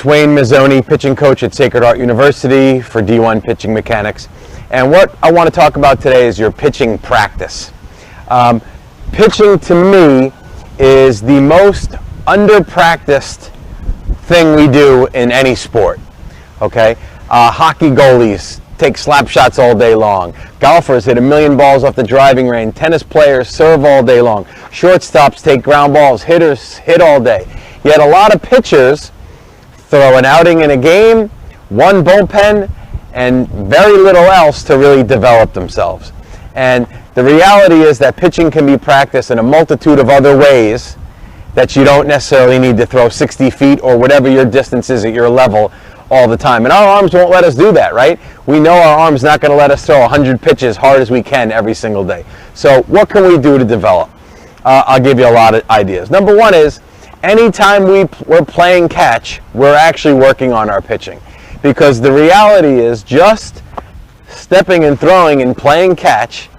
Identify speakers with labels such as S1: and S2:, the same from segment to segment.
S1: It's Wayne Mazzoni, pitching coach at Sacred Heart University for D1 Pitching Mechanics. And what I want to talk about today is your pitching practice. Pitching to me is the most under-practiced thing we do in any sport. Okay? Hockey goalies take slap shots all day long. Golfers hit 1,000,000 balls off the driving range. Tennis players serve all day long. Shortstops take ground balls. Hitters hit all day. Yet a lot of pitchers throw an outing in a game, one bullpen, and very little else to really develop themselves. And the reality is that pitching can be practiced in a multitude of other ways that you don't necessarily need to throw 60 feet or whatever your distance is at your level all the time. And our arms won't let us do that, right? We know our arm's not going to let us throw 100 pitches hard as we can every single day. So what can we do to develop? I'll give you a lot of ideas. Number one is, anytime we're playing catch, we're actually working on our pitching. Because the reality is just stepping and throwing and playing catch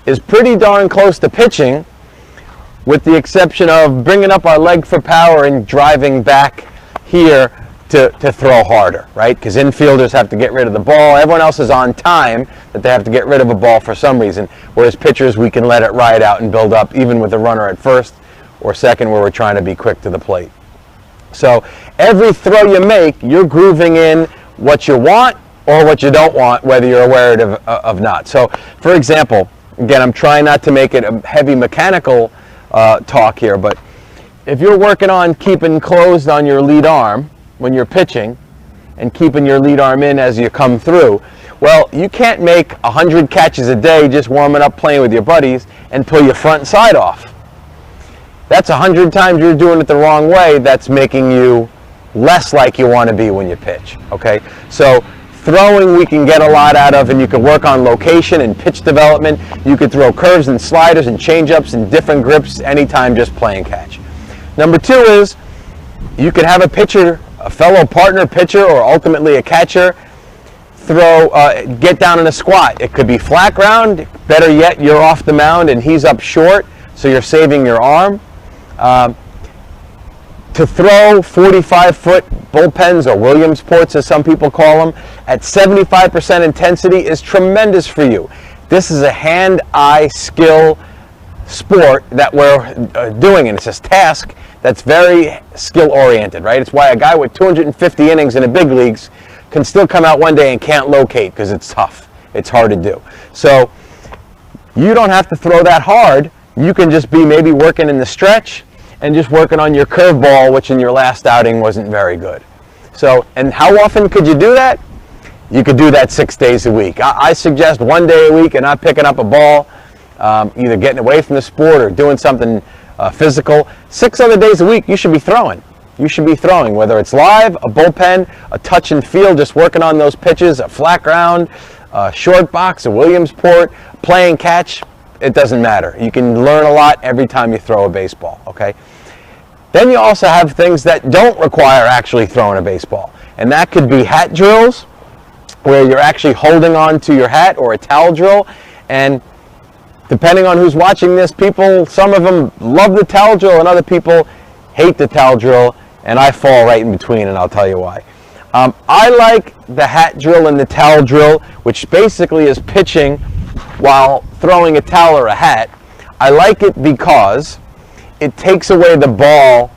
S1: is pretty darn close to pitching, with the exception of bringing up our leg for power and driving back here to throw harder, right? Because infielders have to get rid of the ball. Everyone else is on time that they have to get rid of a ball for some reason. Whereas pitchers, we can let it ride out and build up, even with a runner at first or second where we're trying to be quick to the plate. So every throw you make, you're grooving in what you want or what you don't want, whether you're aware of not. So for example, again, I'm trying not to make it a heavy mechanical talk here, but if you're working on keeping closed on your lead arm when you're pitching and keeping your lead arm in as you come through, well, you can't make 100 catches a day just warming up playing with your buddies and pull your front side off. That's 100 times you're doing it the wrong way. That's making you less like you want to be when you pitch, okay? So throwing we can get a lot out of, and you can work on location and pitch development. You could throw curves and sliders and changeups and different grips anytime just playing catch. Number two is you could have a pitcher, a fellow partner pitcher, or ultimately a catcher, get down in a squat. It could be flat ground. Better yet, you're off the mound and he's up short, so you're saving your arm. To throw 45-foot bullpens, or Williamsports as some people call them, at 75% intensity is tremendous for you. This is a hand-eye skill sport that we're doing, and it's a task that's very skill-oriented, right? It's why a guy with 250 innings in the big leagues can still come out one day and can't locate, because it's tough. It's hard to do. So you don't have to throw that hard. You can just be maybe working in the stretch and just working on your curveball, which in your last outing wasn't very good. So, and how often could you do that? You could do that 6 days a week. I suggest 1 day a week and not picking up a ball, either getting away from the sport or doing something physical. 6 other days a week, you should be throwing. You should be throwing, whether it's live, a bullpen, a touch and feel, just working on those pitches, a flat ground, a short box, a Williamsport, playing catch. It doesn't matter. You can learn a lot every time you throw a baseball, okay? Then you also have things that don't require actually throwing a baseball. And that could be hat drills, where you're actually holding on to your hat, or a towel drill. And depending on who's watching this, some of them love the towel drill and other people hate the towel drill, and I fall right in between, and I'll tell you why. I like the hat drill and the towel drill, which basically is pitching while throwing a towel or a hat. I like it because it takes away the ball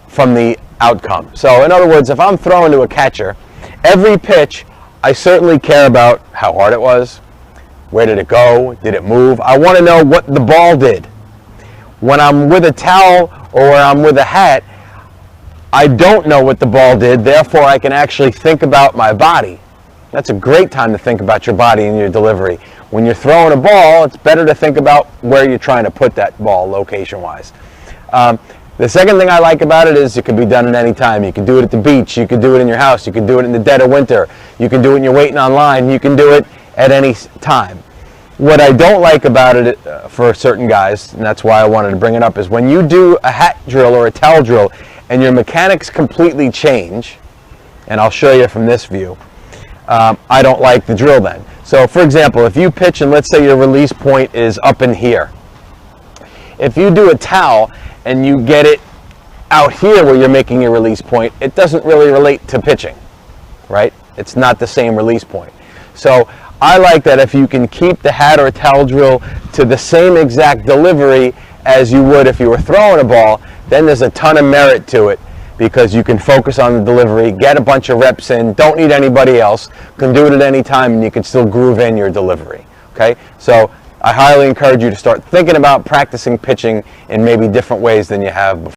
S1: from the outcome. So in other words, if I'm throwing to a catcher, every pitch, I certainly care about how hard it was, where did it go, did it move. I want to know what the ball did. When I'm with a towel or I'm with a hat, I don't know what the ball did, therefore I can actually think about my body. That's a great time to think about your body and your delivery. When you're throwing a ball, it's better to think about where you're trying to put that ball location-wise. The second thing I like about it is it can be done at any time. You can do it at the beach, you can do it in your house, you can do it in the dead of winter, you can do it when you're waiting online, you can do it at any time. What I don't like about it for certain guys, and that's why I wanted to bring it up, is when you do a hat drill or a towel drill and your mechanics completely change, and I'll show you from this view, I don't like the drill then. So for example, if you pitch and let's say your release point is up in here. If you do a towel and you get it out here where you're making your release point, it doesn't really relate to pitching, right? It's not the same release point. So I like that if you can keep the hat or towel drill to the same exact delivery as you would if you were throwing a ball, then there's a ton of merit to it because you can focus on the delivery, get a bunch of reps in, don't need anybody else, can do it at any time, and you can still groove in your delivery, okay? So I highly encourage you to start thinking about practicing pitching in maybe different ways than you have before.